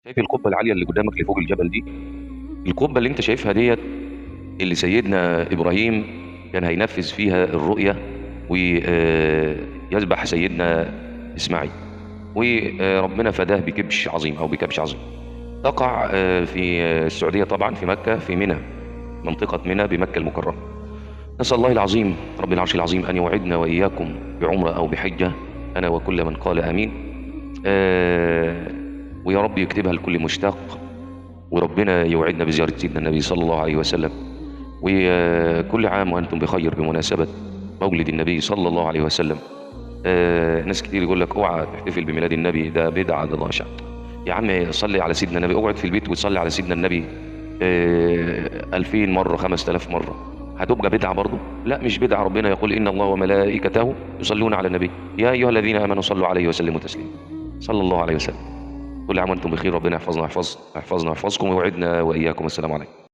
شايف القبة العالية اللي قدامك اللي فوق الجبل دي؟ القبة اللي انت شايفها ديت اللي سيدنا إبراهيم كان هينفذ فيها الرؤية ويذبح سيدنا إسماعيل، وربنا فداه بكبش عظيم أو بكبش عظيم. تقع في السعودية طبعا، في مكة، في منى، منطقة منى بمكة المكرمة. نسأل الله العظيم رب العرش العظيم أن يوعدنا وإياكم بعمرة أو بحجة، أنا وكل من قال آمين. ويا رب يكتبها لكل مشتاق، وربنا يوعدنا بزيارة سيدنا النبي صلى الله عليه وسلم. وكل عام وأنتم بخير بمناسبة مولد النبي صلى الله عليه وسلم. ناس كتير يقول لك اوعى تحتفل بميلاد النبي، ده بدعة، ده ضاشع. يا عم صلي على سيدنا النبي، اقعد في البيت وتصلي على سيدنا النبي 2000 مرة 5000 مرة، هتبقى بدعة برضه؟ لا مش بدعة. ربنا يقول إن الله وملائكته يصلون على النبي يا أيها الذين آمنوا صلوا عليه وسلموا تسليما، صلى الله عليه وسلم. كل عام وأنتم بخير، ربنا يحفظنا ويحفظكم ويوعدنا وإياكم. السلام عليكم.